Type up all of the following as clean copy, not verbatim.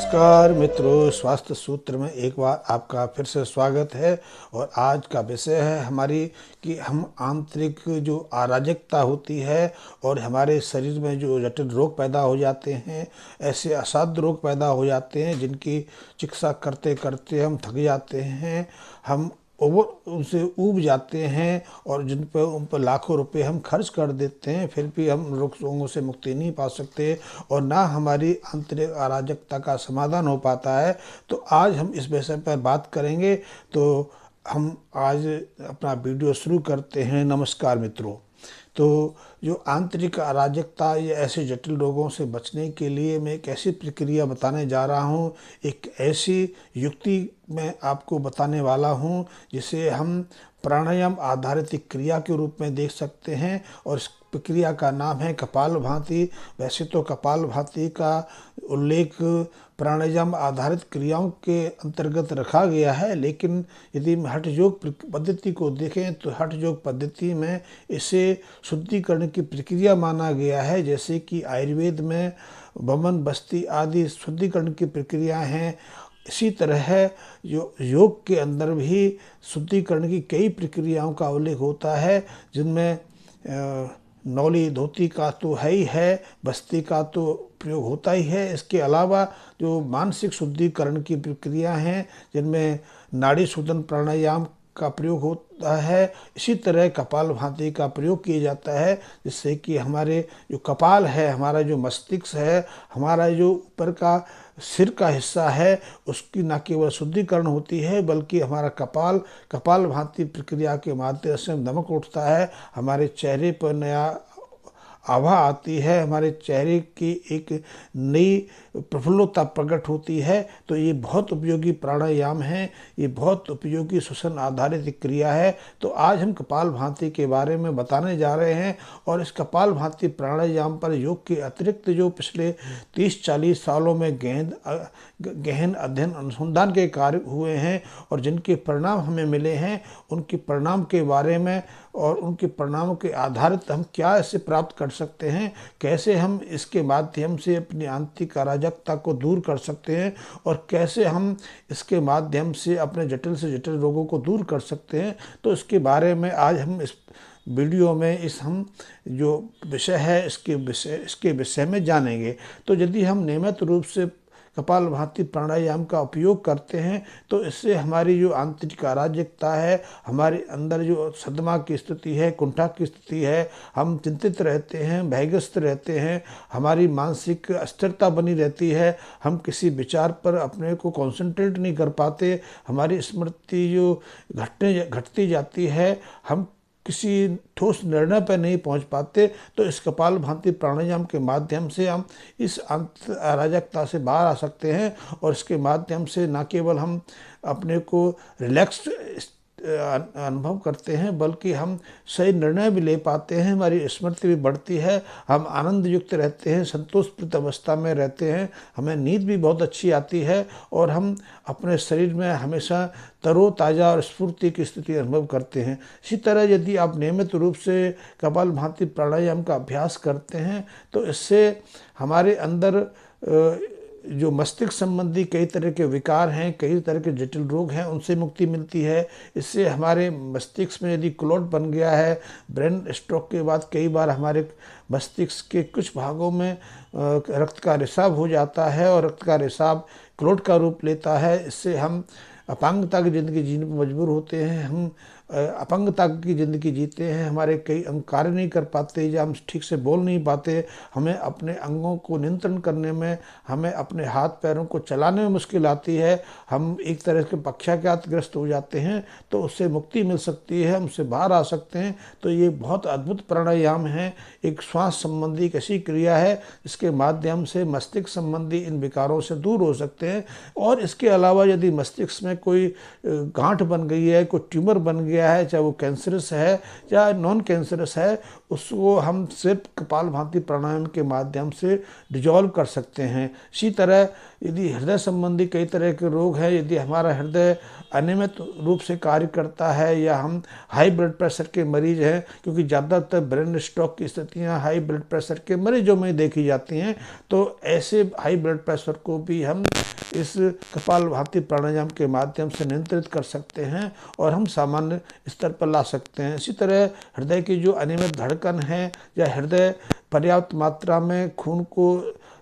नमस्कार मित्रों, स्वास्थ्य सूत्र में एक बार आपका फिर से स्वागत है। और आज का विषय है हमारी कि हम आंतरिक जो अराजकता होती है और हमारे शरीर में जो जटिल रोग पैदा हो जाते हैं, ऐसे असाध्य रोग पैदा हो जाते हैं जिनकी चिकित्सा करते करते हम थक जाते हैं, हम उनसे ऊब जाते हैं और उन पर लाखों रुपए हम खर्च कर देते हैं, फिर भी हम रोगों से मुक्ति नहीं पा सकते और ना हमारी आंतरिक अराजकता का समाधान हो पाता है। तो आज हम इस विषय पर बात करेंगे। तो हम आज अपना वीडियो शुरू करते हैं। नमस्कार मित्रों। तो जो आंतरिक अराजकता या ऐसे जटिल रोगों से बचने के लिए मैं एक ऐसी प्रक्रिया बताने जा रहा हूँ, एक ऐसी युक्ति मैं आपको बताने वाला हूँ जिसे हम प्राणायाम आधारित एक क्रिया के रूप में देख सकते हैं। और इस प्रक्रिया का नाम है कपालभाति। वैसे तो कपालभाति का उल्लेख प्राणायाम आधारित क्रियाओं के अंतर्गत रखा गया है, लेकिन यदि हम हठ योग पद्धति को देखें तो हठ योग पद्धति में इसे शुद्धिकरण की प्रक्रिया माना गया है। जैसे कि आयुर्वेद में वमन बस्ती आदि शुद्धिकरण की प्रक्रिया हैं, इसी तरह जो योग के अंदर भी शुद्धिकरण की कई प्रक्रियाओं का उल्लेख होता है, जिनमें नौली धोती का तो है ही है, बस्ती का तो प्रयोग होता ही है। इसके अलावा जो मानसिक शुद्धिकरण की प्रक्रिया हैं, जिनमें नाड़ी शोधन प्राणायाम का प्रयोग होता है, इसी तरह कपालभाति का प्रयोग किया जाता है, जिससे कि हमारे जो कपाल है, हमारा जो मस्तिष्क है, हमारा जो ऊपर का सिर का हिस्सा है, उसकी न केवल शुद्धिकरण होती है बल्कि हमारा कपालभाति प्रक्रिया के माध्यम से दमक उठता है, हमारे चेहरे पर नया आभा आती है, हमारे चेहरे की एक नई प्रफुल्लता प्रकट होती है। तो ये बहुत उपयोगी प्राणायाम है, ये बहुत उपयोगी श्वसन आधारित क्रिया है। तो आज हम कपालभाति के बारे में बताने जा रहे हैं। और इस कपालभाति प्राणायाम पर योग के अतिरिक्त जो पिछले 30-40 सालों में गहन अध्ययन अनुसंधान के कार्य हुए हैं और जिनके परिणाम हमें मिले हैं, उनके परिणाम के बारे में और उनके परिणामों के आधारित हम क्या इससे प्राप्त कर सकते हैं, कैसे हम इसके माध्यम से अपनी आंतरिक अराजकता को दूर कर सकते हैं और कैसे हम इसके माध्यम से अपने जटिल से जटिल रोगों को दूर कर सकते हैं। तो इसके बारे में आज हम इस वीडियो में हम जो विषय है इसके विषय में जानेंगे। तो यदि हम नियमित रूप से कपालभाति प्राणायाम का उपयोग करते हैं तो इससे हमारी जो आंतरिक अराजकता है, हमारे अंदर जो सदमा की स्थिति है, कुंठा की स्थिति है, हम चिंतित रहते हैं, भयग्रस्त रहते हैं, हमारी मानसिक अस्थिरता बनी रहती है, हम किसी विचार पर अपने को कंसंट्रेट नहीं कर पाते, हमारी स्मृति जो घटती जाती है, हम किसी ठोस निर्णय पर नहीं पहुंच पाते। तो इस कपालभाति प्राणायाम के माध्यम से हम इस अराजकता से बाहर आ सकते हैं और इसके माध्यम से न केवल हम अपने को रिलैक्स्ड अनुभव करते हैं बल्कि हम सही निर्णय भी ले पाते हैं, हमारी स्मृति भी बढ़ती है, हम आनंद युक्त रहते हैं, संतोषप्रद अवस्था में रहते हैं, हमें नींद भी बहुत अच्छी आती है और हम अपने शरीर में हमेशा तरोताज़ा और स्फूर्ति की स्थिति अनुभव करते हैं। इसी तरह यदि आप नियमित रूप से कपालभाति प्राणायाम का अभ्यास करते हैं तो इससे हमारे अंदर जो मस्तिष्क संबंधी कई तरह के विकार हैं, कई तरह के जटिल रोग हैं, उनसे मुक्ति मिलती है। इससे हमारे मस्तिष्क में यदि क्लॉट बन गया है, ब्रेन स्ट्रोक के बाद कई बार हमारे मस्तिष्क के कुछ भागों में रक्त का रिसाव हो जाता है और रक्त का रिसाव क्लॉट का रूप लेता है। इससे हम अपांगता की ज़िंदगी जीने पर मजबूर होते हैं, हम अपंगता की ज़िंदगी जीते हैं, हमारे कई अंग कार्य नहीं कर पाते या हम ठीक से बोल नहीं पाते, हमें अपने अंगों को नियंत्रण करने में, हमें अपने हाथ पैरों को चलाने में मुश्किल आती है, हम एक तरह के पक्षाघातग्रस्त हो जाते हैं। तो उससे मुक्ति मिल सकती है, हम उससे बाहर आ सकते हैं। तो ये बहुत अद्भुत प्राणायाम है, एक श्वास संबंधी एक ऐसी क्रिया है जिसके माध्यम से मस्तिष्क संबंधी इन विकारों से दूर हो सकते हैं। और इसके अलावा यदि मस्तिष्क में कोई गांठ बन गई है, कोई ट्यूमर बन गया है, चाहे वो कैंसरस है या नॉन कैंसरस है, उसको हम सिर्फ कपालभाति प्राणायाम के माध्यम से डिजॉल्व कर सकते हैं। इसी तरह यदि हृदय संबंधी कई तरह के रोग हैं, यदि हमारा हृदय अनियमित रूप से कार्य करता है या हम हाई ब्लड प्रेशर के मरीज हैं, क्योंकि ज़्यादातर ब्रेन स्ट्रोक की स्थितियाँ हाई ब्लड प्रेशर के मरीजों में देखी जाती हैं, तो ऐसे हाई ब्लड प्रेशर को भी हम इस कपालभाति प्राणायाम के माध्यम से नियंत्रित कर सकते हैं और हम सामान्य स्तर पर ला सकते हैं। इसी तरह हृदय की जो अनियमित धड़कन है या हृदय पर्याप्त मात्रा में खून को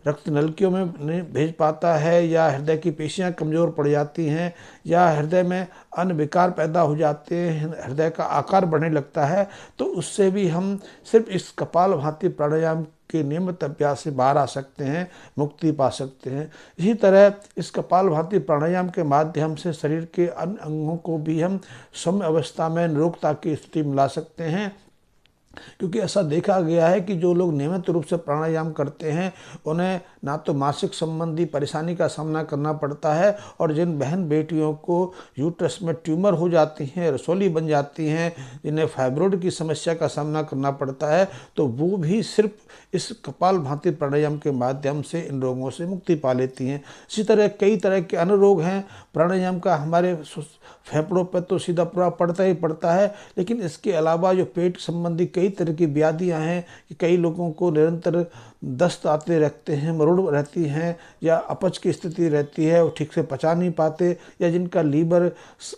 रक्त नलिकाओं में नहीं भेज पाता है या हृदय की पेशियां कमज़ोर पड़ जाती हैं या हृदय में अन्य विकार पैदा हो जाते हैं, हृदय का आकार बढ़ने लगता है, तो उससे भी हम सिर्फ इस कपालभाति प्राणायाम के नियमित अभ्यास से बाहर आ सकते हैं, मुक्ति पा सकते हैं। इसी तरह इस कपालभाति प्राणायाम के माध्यम से शरीर के अन्य अंगों को भी हम सौम्य अवस्था में निरोगता की स्थिति में ला सकते हैं, क्योंकि ऐसा देखा गया है कि जो लोग नियमित रूप से प्राणायाम करते हैं उन्हें ना तो मासिक संबंधी परेशानी का सामना करना पड़ता है, और जिन बहन बेटियों को यूट्रस में ट्यूमर हो जाती हैं, रसौली बन जाती हैं, जिन्हें फाइब्रोइड की समस्या का सामना करना पड़ता है, तो वो भी सिर्फ इस कपालभाति प्राणायाम के माध्यम से इन रोगों से मुक्ति पा लेती हैं। इसी तरह कई तरह के अन्य रोग हैं, प्राणायाम का हमारे फेफड़ों पर तो सीधा प्रभाव पड़ता ही पड़ता है, लेकिन इसके अलावा जो पेट संबंधी कई तरह की व्याधियां हैं कि कई लोगों को निरंतर दस्त आते रहते हैं, मरोड़ रहती हैं या अपच की स्थिति रहती है, वो ठीक से पचा नहीं पाते, या जिनका लीवर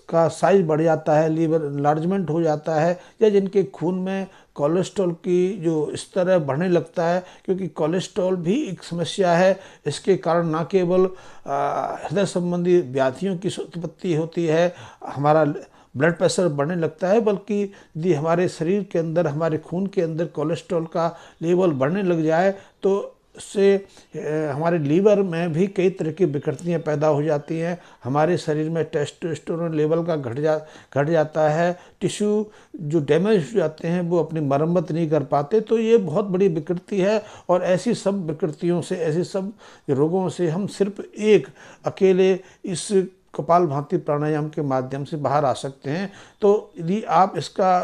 का साइज बढ़ जाता है, लीवर इनलार्जमेंट हो जाता है, या जिनके खून में कोलेस्ट्रॉल की जो स्तर है बढ़ने लगता है, क्योंकि कोलेस्ट्रॉल भी एक समस्या है। इसके कारण न केवल हृदय संबंधी व्याधियों की उत्पत्ति होती है, हमारा ब्लड प्रेशर बढ़ने लगता है, बल्कि यदि हमारे शरीर के अंदर, हमारे खून के अंदर कोलेस्ट्रॉल का लेवल बढ़ने लग जाए तो उससे हमारे लीवर में भी कई तरह की विकृतियाँ पैदा हो जाती हैं, हमारे शरीर में टेस्टोस्टेरोन लेवल का घट जाता है, टिश्यू जो डैमेज हो जाते हैं वो अपनी मरम्मत नहीं कर पाते। तो ये बहुत बड़ी विकृति है, और ऐसी सब विकृतियों से, ऐसे सब रोगों से हम सिर्फ एक अकेले इस कपालभाति प्राणायाम के माध्यम से बाहर आ सकते हैं। तो यदि आप इसका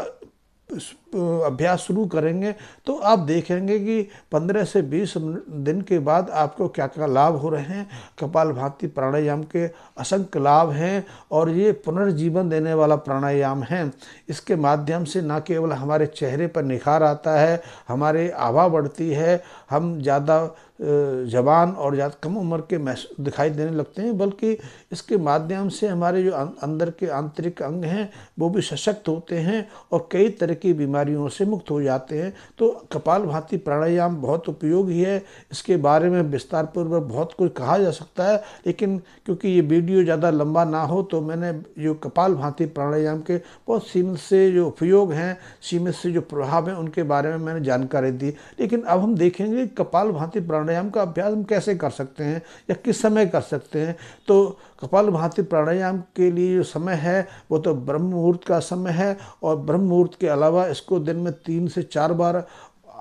अभ्यास शुरू करेंगे तो आप देखेंगे कि 15 से 20 दिन के बाद आपको क्या क्या लाभ हो रहे हैं। कपालभाति प्राणायाम के असंख्य लाभ हैं, और ये पुनर्जीवन देने वाला प्राणायाम है। इसके माध्यम से न केवल हमारे चेहरे पर निखार आता है, हमारे आभा बढ़ती है, हम ज़्यादा जवान और ज़्यादा कम उम्र के दिखाई देने लगते हैं, बल्कि इसके माध्यम से हमारे जो अंदर के आंतरिक अंग हैं वो भी सशक्त होते हैं और कई तरह की बीमारियों से मुक्त हो जाते हैं। तो कपालभाति प्राणायाम बहुत उपयोगी है, इसके बारे में विस्तार पूर्वक बहुत कुछ कहा जा सकता है, लेकिन क्योंकि ये वीडियो ज़्यादा लंबा ना हो तो मैंने जो कपालभाति प्राणायाम के बहुत सीमित से जो उपयोग हैं, सीमित से जो प्रभाव हैं, उनके बारे में मैंने जानकारी दी। लेकिन अब हम देखेंगे कपालभाति प्राणायाम का अभ्यास हम कैसे कर सकते हैं या किस समय कर सकते हैं। तो कपालभाति प्राणायाम के लिए जो समय है वो तो ब्रह्म मुहूर्त का समय है, और ब्रह्म मुहूर्त के अलावा इसको दिन में 3 से 4 बार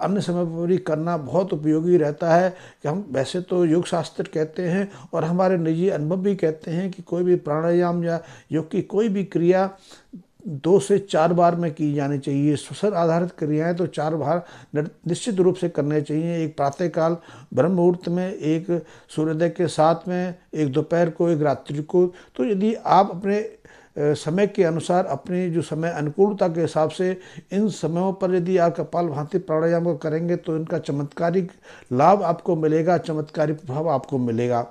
अन्य समय पर भी करना बहुत उपयोगी रहता है। कि हम वैसे तो योग शास्त्र कहते हैं और हमारे निजी अनुभव भी कहते हैं कि कोई भी प्राणायाम या योग की कोई भी क्रिया 2 से 4 बार में की जानी चाहिए। श्वसन आधारित क्रियाएं तो 4 बार निश्चित रूप से करने चाहिए, एक प्रातःकाल ब्रह्म मुहूर्त में, एक सूर्योदय के साथ में, एक दोपहर को, एक रात्रि को। तो यदि आप अपने समय के अनुसार, अपनी जो समय अनुकूलता के हिसाब से इन समयों पर यदि आप कपालभाति प्राणायाम को करेंगे तो इनका चमत्कारिक लाभ आपको मिलेगा, चमत्कारिक प्रभाव आपको मिलेगा।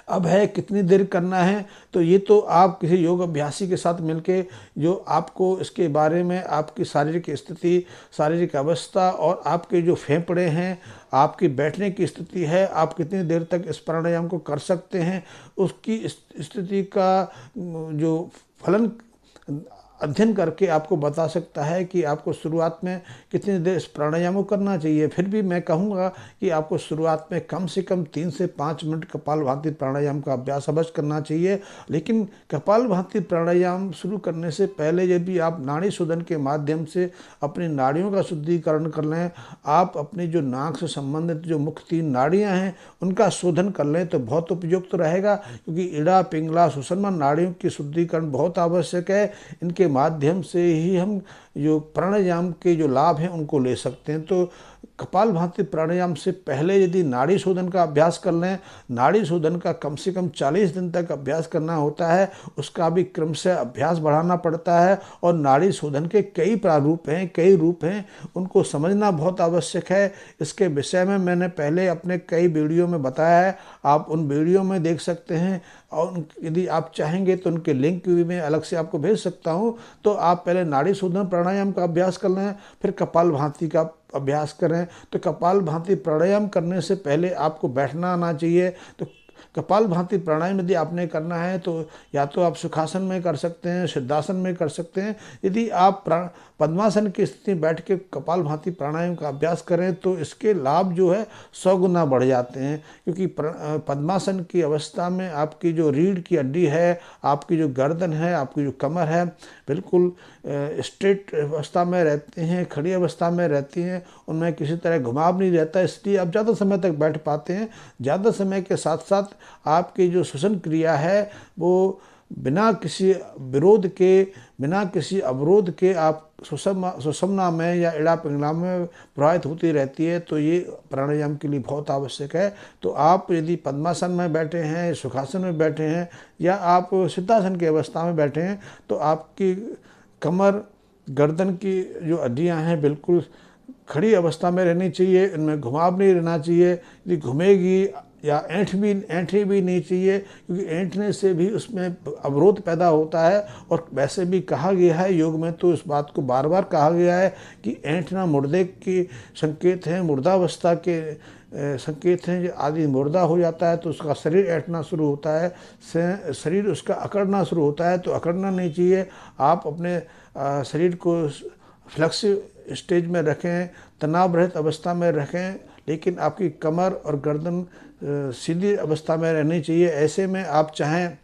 अब है कितनी देर करना है, तो ये तो आप किसी योग अभ्यासी के साथ मिलके जो आपको इसके बारे में आपकी शारीरिक स्थिति, शारीरिक अवस्था और आपके जो फेफड़े हैं, आपकी बैठने की स्थिति है, आप कितनी देर तक इस प्राणायाम को कर सकते हैं, उसकी स्थिति का जो फलन अध्ययन करके आपको बता सकता है कि आपको शुरुआत में कितनी देर इस प्राणायाम को करना चाहिए। फिर भी मैं कहूँगा कि आपको शुरुआत में कम से कम 3 से 5 मिनट कपालभाति प्राणायाम का अभ्यास अवश्य करना चाहिए। लेकिन कपालभाति प्राणायाम शुरू करने से पहले यदि आप नाड़ी शोधन के माध्यम से अपनी नाड़ियों का शुद्धिकरण कर लें, आप अपनी जो नाक से संबंधित जो मुख्य 3 नाड़ियाँ हैं उनका शोधन कर लें तो बहुत उपयुक्त रहेगा, क्योंकि इड़ा, पिंगला, सुषुम्ना नाड़ियों की शुद्धिकरण बहुत आवश्यक है। इनके माध्यम से ही हम जो प्राणायाम के जो लाभ हैं उनको ले सकते हैं। तो कपालभाति प्राणायाम से पहले यदि नाड़ी शोधन का अभ्यास कर लें, नाड़ी शोधन का कम से कम 40 दिन तक अभ्यास करना होता है, उसका भी क्रम से अभ्यास बढ़ाना पड़ता है। और नाड़ी शोधन के कई प्रारूप हैं, कई रूप हैं, उनको समझना बहुत आवश्यक है। इसके विषय में मैंने पहले अपने कई वीडियो में बताया है, आप उन वीडियो में देख सकते हैं। और यदि आप चाहेंगे तो उनके लिंक भी मैं अलग से आपको भेज सकता हूँ। तो आप पहले नाड़ी शोधन प्राणायाम का अभ्यास कर लें, फिर कपालभाति का अभ्यास करें। तो कपालभाति प्राणायाम करने से पहले आपको बैठना आना चाहिए। तो कपालभाति प्राणायाम यदि आपने करना है तो या तो आप सुखासन में कर सकते हैं, सिद्धासन में कर सकते हैं। यदि आप पद्मासन की स्थिति में बैठ के कपालभाति प्राणायाम का अभ्यास करें तो इसके लाभ जो है 100 गुना बढ़ जाते हैं। क्योंकि पद्मासन की अवस्था में आपकी जो रीढ़ की हड्डी है, आपकी जो गर्दन है, आपकी जो कमर है, बिल्कुल स्ट्रेट अवस्था में रहते हैं, खड़ी अवस्था में रहती हैं, उनमें किसी तरह घुमाव नहीं रहता, इसलिए आप ज़्यादा समय तक बैठ पाते हैं। ज़्यादा समय के साथ साथ आपकी जो श्वसन क्रिया है वो बिना किसी विरोध के, बिना किसी अवरोध के आप सुषुम्ना में या इड़ा पिंगला में प्रवाहित होती रहती है। तो ये प्राणायाम के लिए बहुत आवश्यक है। तो आप यदि पद्मासन में बैठे हैं, सुखासन में बैठे हैं या आप सिद्धासन की अवस्था में बैठे हैं तो आपकी कमर, गर्दन की जो हड्डियां हैं बिल्कुल खड़ी अवस्था में रहनी चाहिए, इनमें घुमाव नहीं रहना चाहिए। यदि घूमेगी या ऐंठी भी नहीं चाहिए, क्योंकि ऐंठने से भी उसमें अवरोध पैदा होता है। और वैसे भी कहा गया है योग में, तो इस बात को बार बार कहा गया है कि ऐंठना मुर्दे की संकेत है, मुर्दावस्था के संकेत हैं। आदमी मुर्दा हो जाता है तो उसका शरीर ऐंठना शुरू होता है, शरीर उसका अकड़ना शुरू होता है। तो अकड़ना नहीं चाहिए। आप अपने शरीर को फ्लेक्सिव स्टेज में रखें, तनाव रहित अवस्था में रखें, लेकिन आपकी कमर और गर्दन सीधी अवस्था में रहनी चाहिए। ऐसे में आप चाहें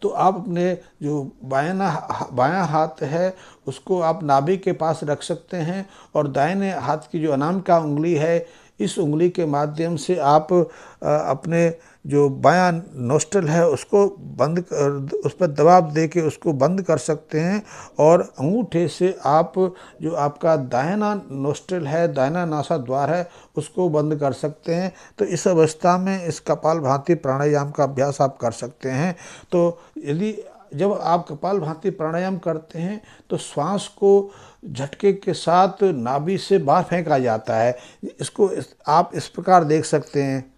तो आप अपने जो बायां हाथ है उसको आप नाभि के पास रख सकते हैं और दाहिने हाथ की जो अनामिका उंगली है, इस उंगली के माध्यम से आप अपने जो बायां नोस्ट्रल है उसको बंद कर, उस पर दबाव दे के उसको बंद कर सकते हैं। और अंगूठे से आप जो आपका दाहिना नोस्ट्रल है, दाहिना नासा द्वार है, उसको बंद कर सकते हैं। तो इस अवस्था में इस कपालभाति प्राणायाम का अभ्यास आप कर सकते हैं। तो यदि जब आप कपालभाति प्राणायाम करते हैं तो श्वास को झटके के साथ नाभि से बाहर फेंका जाता है। इसको आप इस प्रकार देख सकते हैं।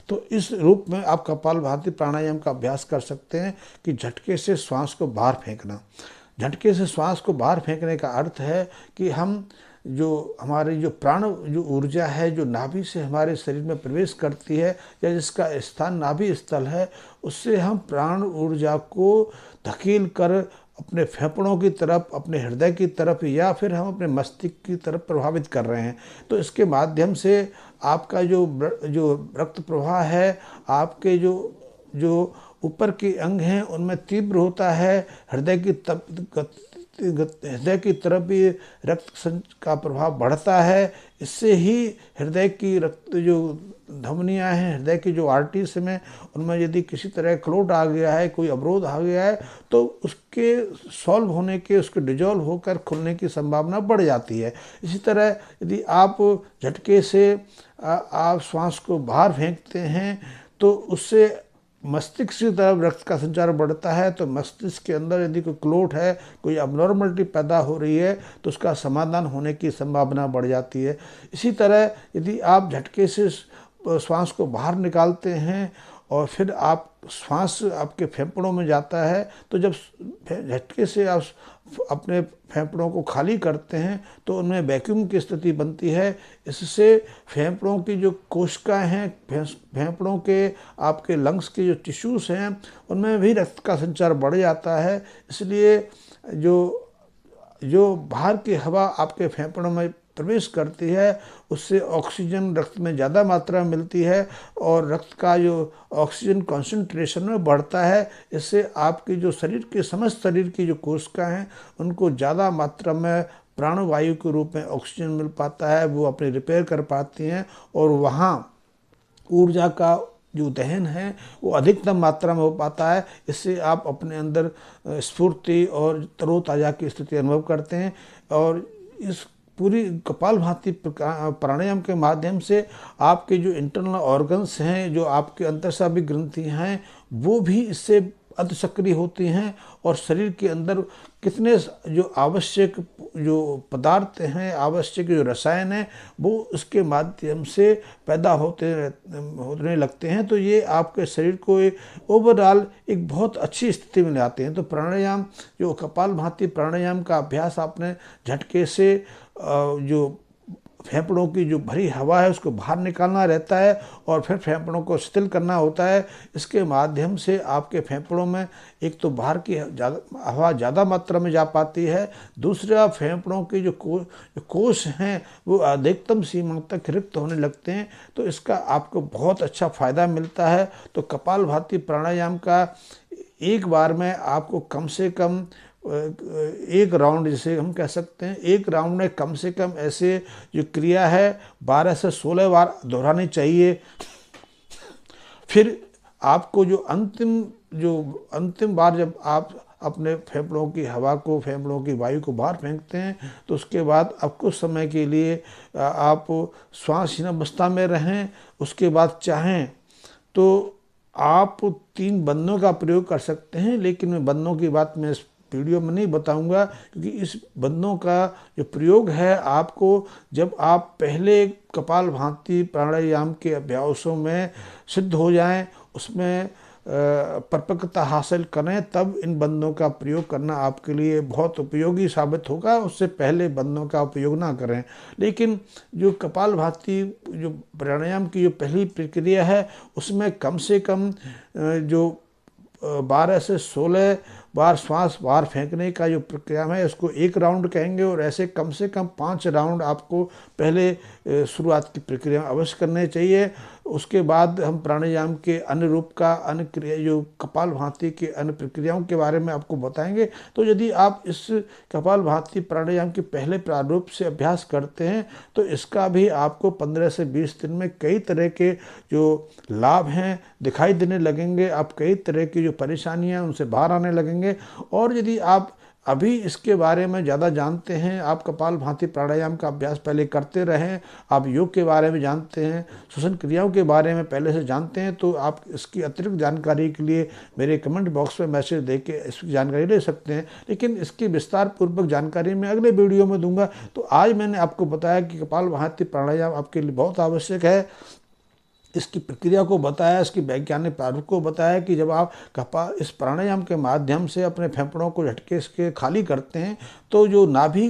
तो इस रूप में आप कपालभाति प्राणायाम का अभ्यास कर सकते हैं कि झटके से श्वास को बाहर फेंकना। झटके से श्वास को बाहर फेंकने का अर्थ है कि हम जो हमारी जो प्राण जो ऊर्जा है जो नाभि से हमारे शरीर में प्रवेश करती है या जिसका स्थान नाभि स्थल है, उससे हम प्राण ऊर्जा को धकेल कर अपने फेफड़ों की तरफ, अपने हृदय की तरफ या फिर हम अपने मस्तिष्क की तरफ प्रभावित कर रहे हैं। तो इसके माध्यम से आपका जो रक्त प्रवाह है, आपके जो ऊपर के अंग हैं उनमें तीव्र होता है। हृदय की तरफ भी रक्त का प्रभाव बढ़ता है। इससे ही हृदय की रक्त जो धमनियां हैं, हृदय की जो आर्टरीज में, उनमें यदि किसी तरह क्लोट आ गया है, कोई अवरोध आ गया है, तो उसके सॉल्व होने के, उसके डिजॉल्व होकर खुलने की संभावना बढ़ जाती है। इसी तरह यदि आप झटके से आप श्वास को बाहर फेंकते हैं तो उससे मस्तिष्क की तरफ रक्त का संचार बढ़ता है। तो मस्तिष्क के अंदर यदि कोई क्लोट है, कोई अबनॉर्मलिटी पैदा हो रही है, तो उसका समाधान होने की संभावना बढ़ जाती है। इसी तरह यदि आप झटके से श्वास को बाहर निकालते हैं और फिर आप श्वास आपके फेफड़ों में जाता है, तो जब झटके से आप अपने फेफड़ों को खाली करते हैं तो उनमें वैक्यूम की स्थिति बनती है। इससे फेफड़ों की जो कोशिकाएं हैं, फेफड़ों के आपके लंग्स के जो टिश्यूज़ हैं, उनमें भी रक्त का संचार बढ़ जाता है। इसलिए जो बाहर की हवा आपके फेफड़ों में प्रवेश करती है, उससे ऑक्सीजन रक्त में ज़्यादा मात्रा में मिलती है और रक्त का जो ऑक्सीजन कॉन्सेंट्रेशन में बढ़ता है। इससे आपकी जो शरीर के समस्त शरीर की जो कोशिकाएं हैं उनको ज़्यादा मात्रा में प्राणवायु के रूप में ऑक्सीजन मिल पाता है, वो अपने रिपेयर कर पाती हैं और वहाँ ऊर्जा का जो दहन है वो अधिकतम मात्रा में हो पाता है। इससे आप अपने अंदर स्फूर्ति और तरोताज़ा की स्थिति अनुभव करते हैं। और इस पूरी कपालभाति प्राणायाम के माध्यम से आपके जो इंटरनल ऑर्गन्स हैं, जो आपके अंतर्स्रावी ग्रंथियाँ हैं, वो भी इससे अति सक्रिय होती हैं और शरीर के अंदर कितने जो आवश्यक जो पदार्थ हैं, आवश्यक जो रसायन हैं, वो उसके माध्यम से पैदा होने लगते हैं। तो ये आपके शरीर को ओवरऑल एक बहुत अच्छी स्थिति में लाते हैं। तो प्राणायाम, जो कपालभाति प्राणायाम का अभ्यास आपने झटके से जो फेफड़ों की जो भरी हवा है उसको बाहर निकालना रहता है और फिर फेफड़ों को शिथिल करना होता है। इसके माध्यम से आपके फेफड़ों में एक तो बाहर की हवा ज़्यादा मात्रा में जा पाती है, दूसरा फेफड़ों के जो कोष हैं वो अधिकतम सीमा तक रिक्त होने लगते हैं। तो इसका आपको बहुत अच्छा फ़ायदा मिलता है। तो कपालभाति प्राणायाम का एक बार में आपको कम से कम एक राउंड, जिसे हम कह सकते हैं, एक राउंड में कम से कम ऐसे जो क्रिया है 12 से 16 बार दोहरानी चाहिए। फिर आपको जो अंतिम बार जब आप अपने फेफड़ों की हवा को, फेफड़ों की वायु को बाहर फेंकते हैं, तो उसके बाद अब कुछ समय के लिए आप श्वासहीन अवस्था में रहें। उसके बाद चाहें तो आप 3 बंदों का प्रयोग कर सकते हैं, लेकिन मैं बंदों की बात में इस वीडियो में नहीं बताऊंगा, क्योंकि इस बंदों का जो प्रयोग है आपको जब आप पहले कपालभाति प्राणायाम के अभ्यासों में सिद्ध हो जाएं, उसमें परिपक्वता हासिल करें, तब इन बंदों का प्रयोग करना आपके लिए बहुत उपयोगी साबित होगा। उससे पहले बंदों का उपयोग ना करें। लेकिन जो कपालभाति जो प्राणायाम की जो पहली प्रक्रिया है उसमें कम से कम जो 12 से 16 बार श्वास बाहर फेंकने का जो प्रक्रिया है उसको एक राउंड कहेंगे। और ऐसे कम से कम 5 राउंड आपको पहले शुरुआत की प्रक्रिया अवश्य करने चाहिए। उसके बाद हम प्राणायाम के अन्य रूप का, अन्य क्रिया, जो कपालभाति के अन्य प्रक्रियाओं के बारे में आपको बताएंगे। तो यदि आप इस कपालभाति प्राणायाम के पहले प्रारूप से अभ्यास करते हैं तो इसका भी आपको 15 से 20 दिन में कई तरह के जो लाभ हैं दिखाई देने लगेंगे। आप कई तरह की जो परेशानियां उनसे बाहर आने लगेंगे। और यदि आप अभी इसके बारे में ज़्यादा जानते हैं, आप कपालभाति प्राणायाम का अभ्यास पहले करते रहें, आप योग के बारे में जानते हैं, श्वसन क्रियाओं के बारे में पहले से जानते हैं, तो आप इसकी अतिरिक्त जानकारी के लिए मेरे कमेंट बॉक्स में मैसेज दे के इसकी जानकारी ले सकते हैं। लेकिन इसकी विस्तार पूर्वक जानकारी मैं अगले वीडियो में दूंगा। तो आज मैंने आपको बताया कि कपालभाति प्राणायाम आपके लिए बहुत आवश्यक है। इसकी प्रक्रिया को बताया, इसकी वैज्ञानिक प्रारूप को बताया कि जब आप इस प्राणायाम के माध्यम से अपने फेफड़ों को झटके से खाली करते हैं तो जो नाभि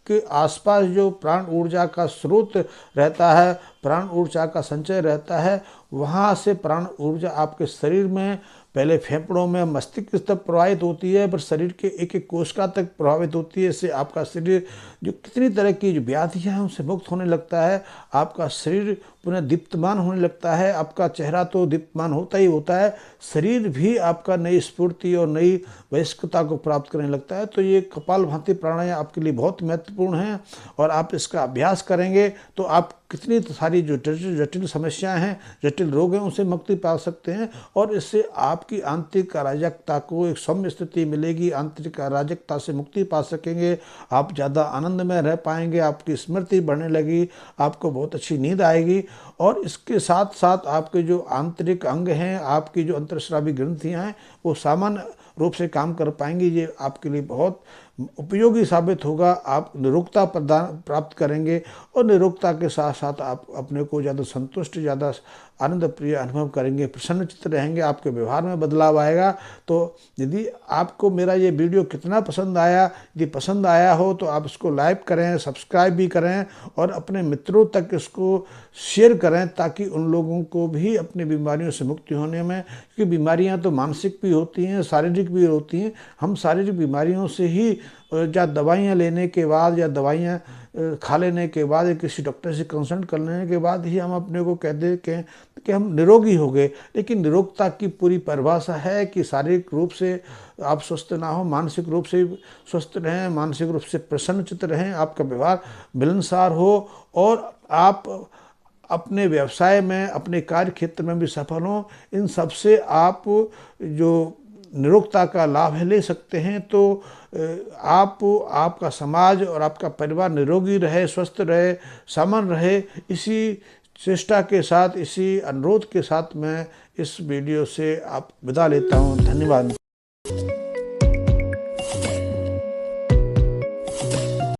के आसपास जो प्राण ऊर्जा का स्रोत रहता है, प्राण ऊर्जा का संचय रहता है, वहाँ से प्राण ऊर्जा आपके शरीर में पहले फेफड़ों में, मस्तिष्क तक प्रभावित होती है, पर शरीर के एक एक कोशिका तक प्रभावित होती है। इससे आपका शरीर जो कितनी तरह की जो व्याधियाँ हैं उनसे मुक्त होने लगता है। आपका शरीर पुनः दीप्तमान होने लगता है। आपका चेहरा तो दीप्तमान होता ही होता है, शरीर भी आपका नई स्फूर्ति और नई वयस्कता को प्राप्त करने लगता है। तो ये कपालभाति प्राणायाम आपके लिए बहुत महत्वपूर्ण है और आप इसका अभ्यास करेंगे तो आप कितनी सारी जो जटिल समस्याएं हैं, जटिल रोग हैं, उनसे मुक्ति पा सकते हैं। और इससे आपकी आंतरिक अराजकता को एक सौम्य स्थिति मिलेगी, आंतरिक अराजकता से मुक्ति पा सकेंगे, आप ज़्यादा आनंद में रह पाएंगे, आपकी स्मृति बढ़ने लगी, आपको बहुत अच्छी नींद आएगी। और इसके साथ साथ आपके जो आंतरिक अंग हैं, आपकी जो अंतर्स्रावी ग्रंथियाँ हैं, वो सामान्य रूप से काम कर पाएंगी। ये आपके लिए बहुत उपयोगी साबित होगा। आप निरोगता प्राप्त करेंगे और निरोगता के साथ साथ आप अपने को ज़्यादा संतुष्ट, ज़्यादा आनंद प्रिय अनुभव करेंगे, प्रसन्नचित्त रहेंगे, आपके व्यवहार में बदलाव आएगा। तो यदि आपको मेरा ये वीडियो कितना पसंद आया, यदि पसंद आया हो तो आप इसको लाइक करें, सब्सक्राइब भी करें और अपने मित्रों तक इसको शेयर करें, ताकि उन लोगों को भी अपनी बीमारियों से मुक्ति होने में, क्योंकि बीमारियां तो मानसिक भी होती हैं, शारीरिक भी होती हैं। हम शारीरिक बीमारियों से ही या दवाइयाँ लेने के बाद या दवाइयाँ खा लेने के बाद या किसी डॉक्टर से कंसल्ट कर लेने के बाद ही हम अपने को कह दे कि हम निरोगी हो गए। लेकिन निरोगता की पूरी परिभाषा है कि शारीरिक रूप से आप स्वस्थ ना हो, मानसिक रूप से स्वस्थ रहें, मानसिक रूप से प्रसन्नचित्त रहें, आपका व्यवहार मिलनसार हो और अपने व्यवसाय में, अपने कार्य क्षेत्र में भी सफल हों, इन सब से आप जो निरोगता का लाभ है ले सकते हैं। तो आपका समाज और आपका परिवार निरोगी रहे, स्वस्थ रहे, सामान्य रहे, इसी चेष्टा के साथ, इसी अनुरोध के साथ मैं इस वीडियो से आप विदा लेता हूँ। धन्यवाद।